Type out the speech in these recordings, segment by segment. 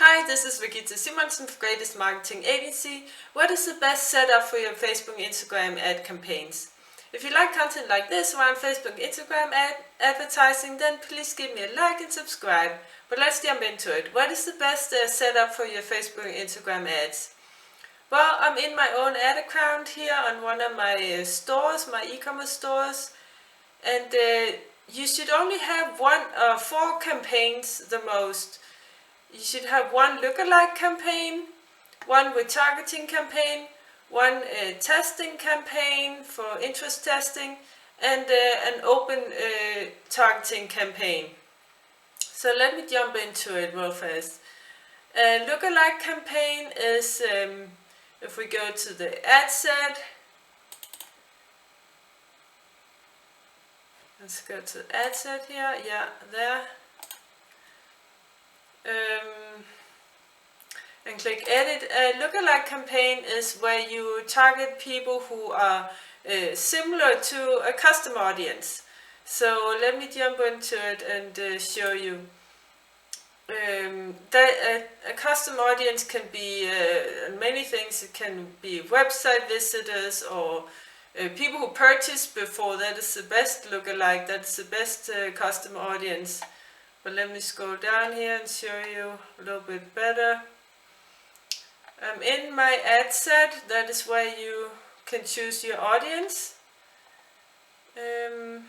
Hi, this is Regitze from Greatest Marketing Agency. What is the best setup for your Facebook and Instagram ad campaigns? If you like content like this around Facebook and Instagram advertising, then please give me a like and subscribe. But let's jump into it. What is the best setup for your Facebook and Instagram ads? Well, I'm in my own ad account here on one of my stores, my e-commerce stores, and you should only have 4 campaigns the most. You should have one lookalike campaign, one retargeting campaign, one testing campaign for interest testing, and an open targeting campaign. So let me jump into it real fast. Lookalike campaign is, if we go to the ad set, let's go to the ad set here, yeah, there. And click edit. A lookalike campaign is where you target people who are similar to a custom audience. So let me jump into it and show you. That a custom audience can be many things. It can be website visitors or people who purchased before. That is the best lookalike. That's the best custom audience. But let me scroll down here and show you a little bit better. In my ad set, that is where you can choose your audience. And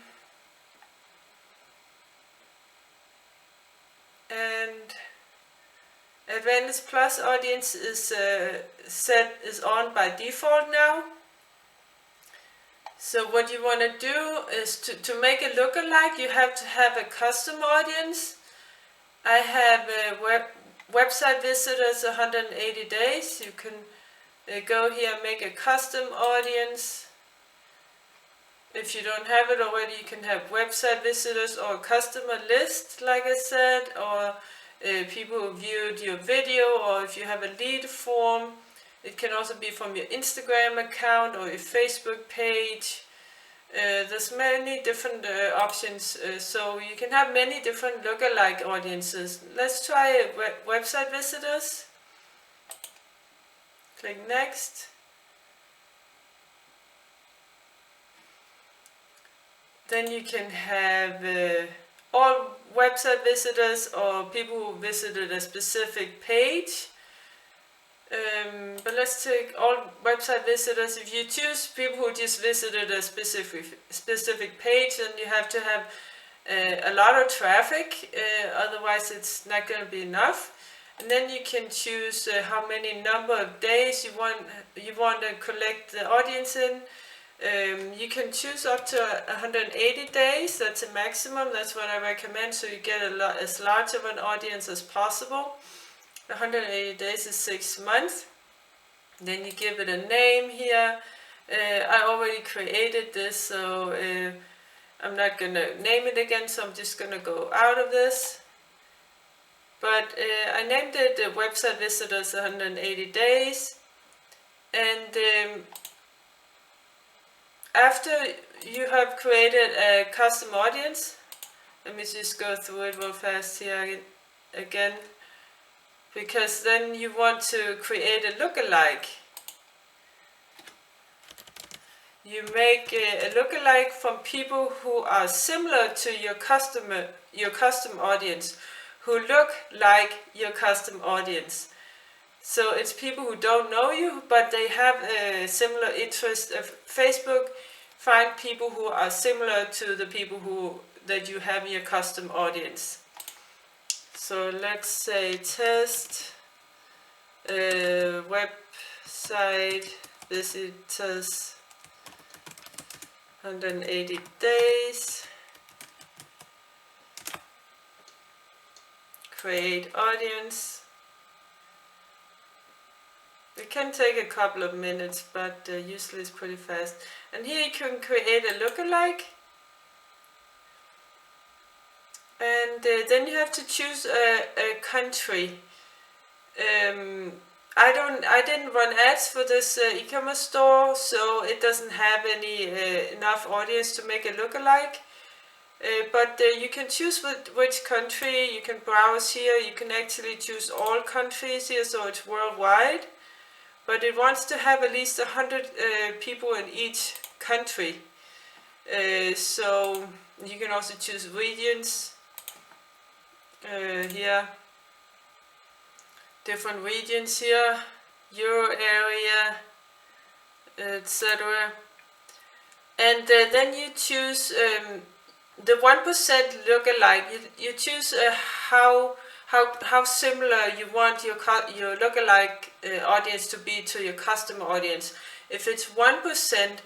Advantage Plus audience is on by default now. So what you want to do is to make a lookalike, you have to have a custom audience. I have website visitors 180 days. You can go here and make a custom audience. If you don't have it already, you can have website visitors or customer list, like I said, or people who viewed your video, or if you have a lead form. It can also be from your Instagram account or your Facebook page. There's many different options, so you can have many different lookalike audiences. Let's try website visitors. Click next. Then you can have all website visitors or people who visited a specific page. But let's take all website visitors. If you choose people who just visited a specific page, then you have to have a lot of traffic, otherwise it's not going to be enough. And then you can choose how many number of days you want to collect the audience in. You can choose up to 180 days. That's a maximum. That's what I recommend, so you get as large of an audience as possible. 180 days is 6 months. Then you give it a name here. I already created this, so I'm not going to name it again, so I'm just going to go out of this. But I named it website visitors 180 days. And after you have created a custom audience, let me just go through it real fast here again. Because then you want to create a lookalike. You make a lookalike from people who are similar to your custom audience, who look like your custom audience. So it's people who don't know you, but they have a similar interest. Facebook find people who are similar to the people that you have in your custom audience. So let's say test website visitors 180 days, create audience. It can take a couple of minutes, but usually it's pretty fast. And here you can create a lookalike. And then you have to choose a country. I didn't run ads for this e-commerce store, so it doesn't have enough audience to make a lookalike. But you can choose which country. You can browse here. You can actually choose all countries here, so it's worldwide. But it wants to have at least 100 people in each country. So you can also choose regions here. Different regions here. Euro area, etc. And then you choose the 1% lookalike. You choose how similar you want your lookalike audience to be to your customer audience. If it's 1%,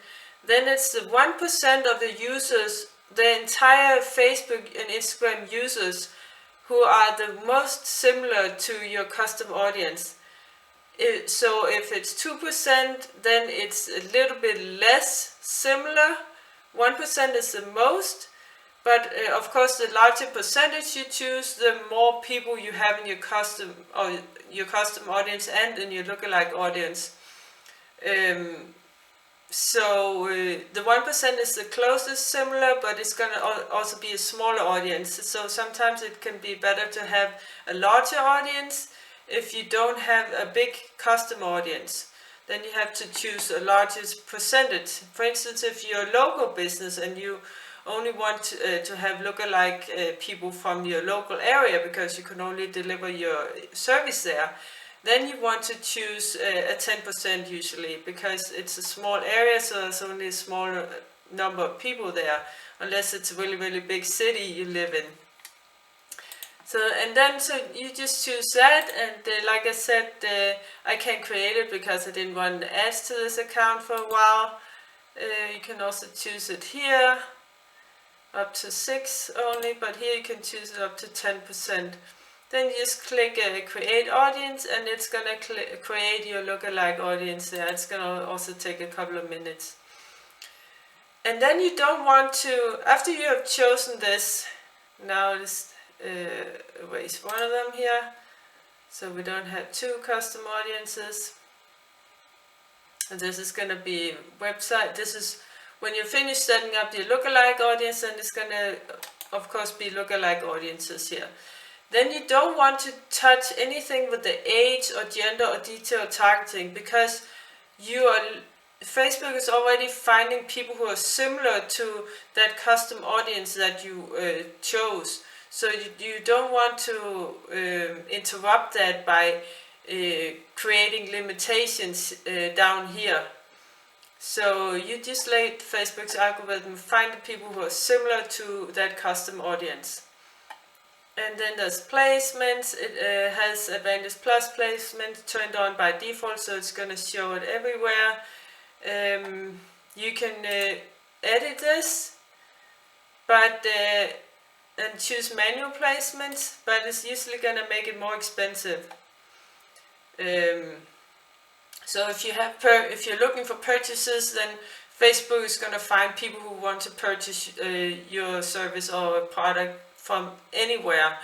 then it's the 1% of the users, the entire Facebook and Instagram users, who are the most similar to your custom audience. So if it's 2%, then it's a little bit less similar. 1% is the most. But of course, the larger percentage you choose, the more people you have in your custom audience and in your lookalike audience. So the 1% is the closest similar, but it's going to also be a smaller audience. So sometimes it can be better to have a larger audience if you don't have a big custom audience. Then you have to choose a largest percentage. For instance, if you're a local business and you only want to have lookalike people from your local area because you can only deliver your service there, then you want to choose a 10% usually, because it's a small area, so there's only a small number of people there, unless it's a really, really big city you live in. So you just choose that, and like I said, I can't create it because I didn't want ads to this account for a while. You can also choose it here, up to 6 only, but here you can choose it up to 10%. Then you just click create audience, and it's gonna create your lookalike audience there. It's gonna also take a couple of minutes. And then you don't want to, after you have chosen this, now let's erase one of them here, so we don't have 2 custom audiences. And this is gonna be website. This is when you finish setting up your lookalike audience, then it's gonna, of course, be lookalike audiences here. Then you don't want to touch anything with the age or gender or detailed targeting, because Facebook is already finding people who are similar to that custom audience that you chose. So you don't want to interrupt that by creating limitations down here. So you just let Facebook's algorithm find the people who are similar to that custom audience. And then there's placements. It has Avengers Plus placement turned on by default, so it's going to show it everywhere. You can edit this, but and choose manual placements, but it's usually going to make it more expensive. So if you're looking for purchases, then Facebook is going to find people who want to purchase your service or a product from anywhere.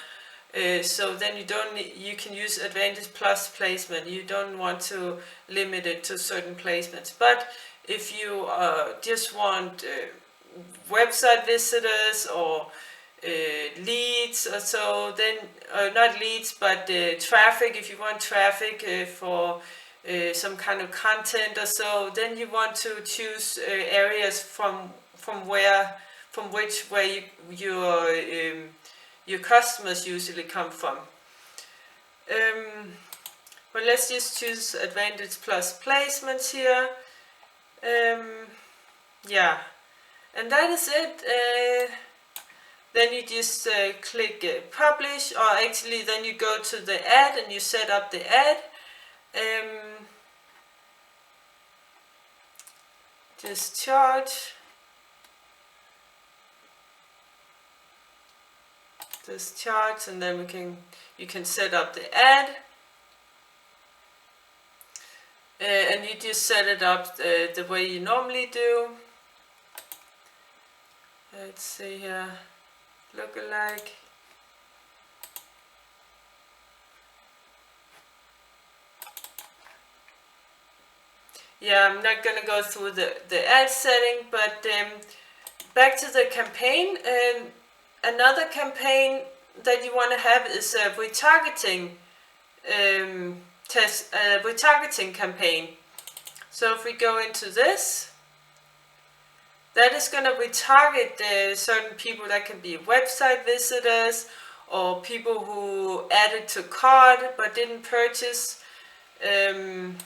So then you can use Advantage Plus placement. You don't want to limit it to certain placements. But if you just want website visitors or leads or so, then not leads but traffic, if you want traffic for some kind of content or so, then you want to choose areas from which your customers usually come from. But let's just choose Advantage Plus placements here. Yeah, and that is it. Then you just click publish, or actually then you go to the ad and you set up the ad. Just charge. This chart, and then you can set up the ad, and you just set it up the way you normally do. Let's see here, lookalike. Yeah, I'm not gonna go through the ad setting, but back to the campaign. another campaign that you want to have is a retargeting retargeting campaign. So if we go into this, that is going to retarget certain people. That can be website visitors or people who added to cart but didn't purchase. And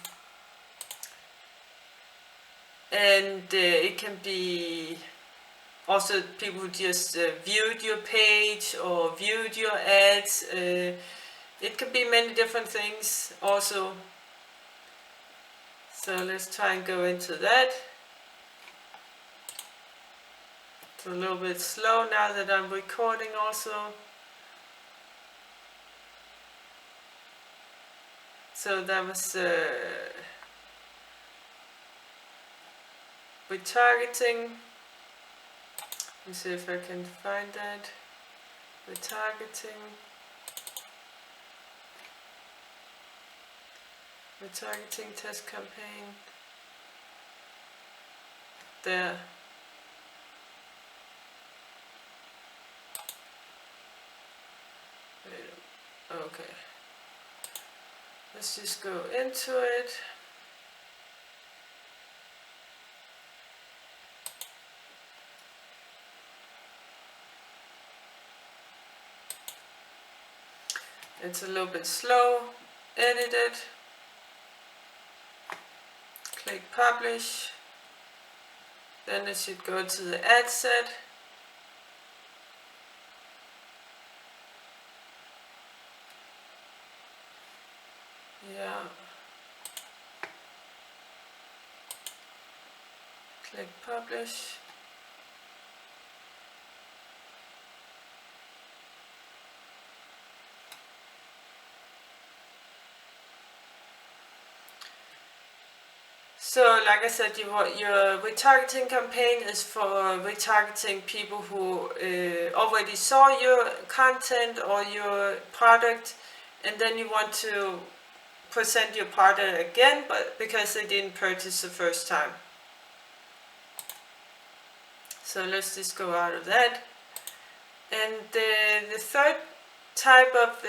it can be also people who just viewed your page or viewed your ads. It can be many different things also. So let's try and go into that. It's a little bit slow now that I'm recording also. So that was retargeting. Let me see if I can find that. Retargeting. Retargeting test campaign. There. Okay. Let's just go into it. It's a little bit slow. Edit it. Click publish. Then it should go to the ad set. Yeah. Click publish. So, like I said, your retargeting campaign is for retargeting people who already saw your content or your product, and then you want to present your product again, but because they didn't purchase the first time. So let's just go out of that. And the third type of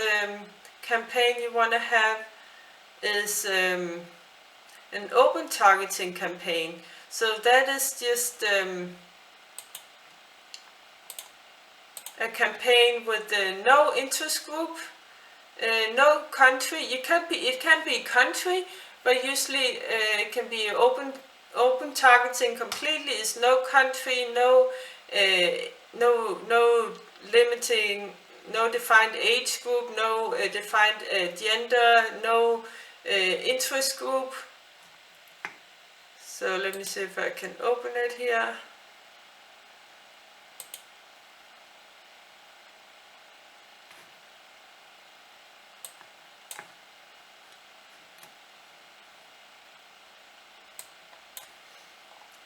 campaign you want to have is an open targeting campaign. So that is just a campaign with no interest group, no country. It can be country, but usually it can be open targeting completely. It's no country, no limiting, no defined age group, no defined gender, no interest group. So let me see if I can open it here.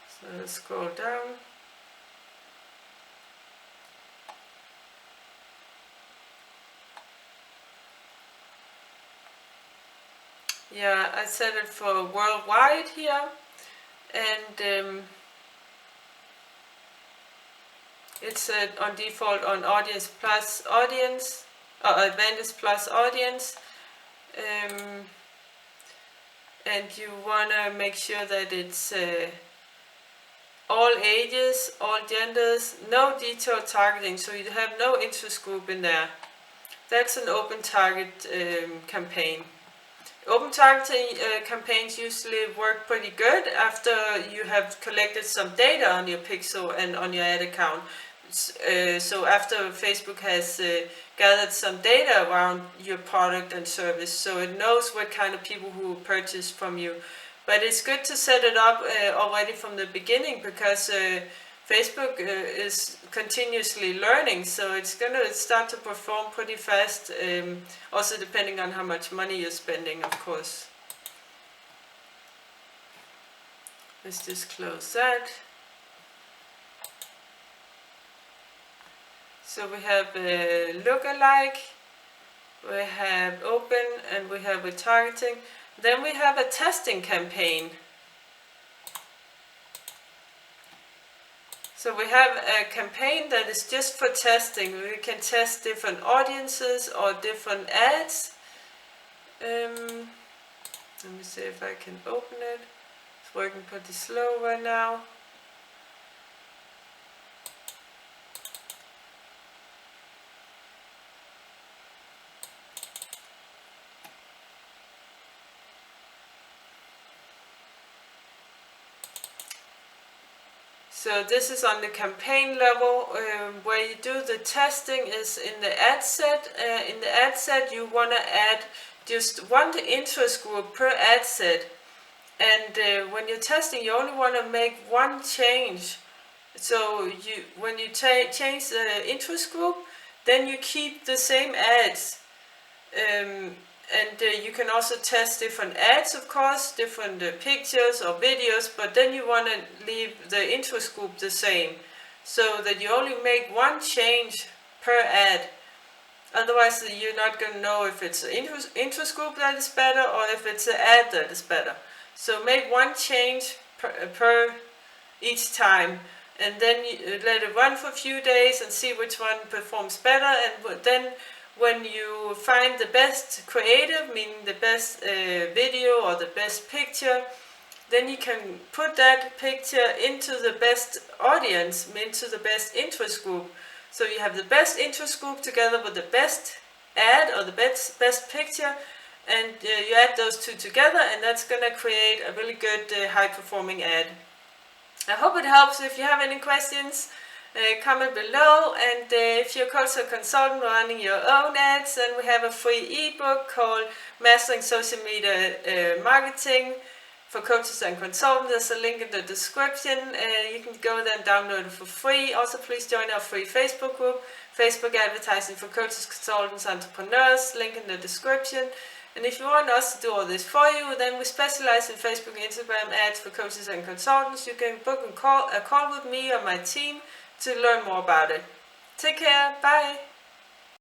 So let's scroll down. Yeah, I set it for worldwide here. And it's on default on Audience Plus Audience, or Advantage Plus Audience. And you want to make sure that it's all ages, all genders, no detailed targeting, so you have no interest group in there. That's an open target campaign. Open targeting campaigns usually work pretty good after you have collected some data on your pixel and on your ad account. So after Facebook has gathered some data around your product and service, so it knows what kind of people who purchase from you. But it's good to set it up already from the beginning, because Facebook is continuously learning, so it's going to start to perform pretty fast, also depending on how much money you're spending, of course. Let's just close that. So we have Lookalike, we have open, and we have retargeting. Then we have a testing campaign. So we have a campaign that is just for testing. We can test different audiences or different ads. Let me see if I can open it. It's working pretty slow right now. So this is on the campaign level. Where you do the testing is in the ad set. In the ad set you want to add just one interest group per ad set. And when you're testing, you only want to make one change. So when you change the interest group, then you keep the same ads. And you can also test different ads, of course, different pictures or videos, but then you want to leave the interest group the same, so that you only make one change per ad. Otherwise, you're not going to know if it's an interest group that is better or if it's an ad that is better. So make one change per each time, and then you let it run for a few days and see which one performs better. And then when you find the best creative, meaning the best video or the best picture, then you can put that picture into the best audience, into the best interest group. So you have the best interest group together with the best ad or the best picture, and you add those two together, and that's going to create a really good high performing ad. I hope it helps. If you have any questions, comment below, and if you're a coach or consultant running your own ads, then we have a free ebook called Mastering Social Media Marketing for coaches and consultants. There's a link in the description. You can go there and download it for free. Also, please join our free Facebook group, Facebook Advertising for Coaches, Consultants, Entrepreneurs, link in the description. And if you want us to do all this for you, then we specialize in Facebook and Instagram ads for coaches and consultants. You can book a call with me or my team to learn more about it. Take care. Bye.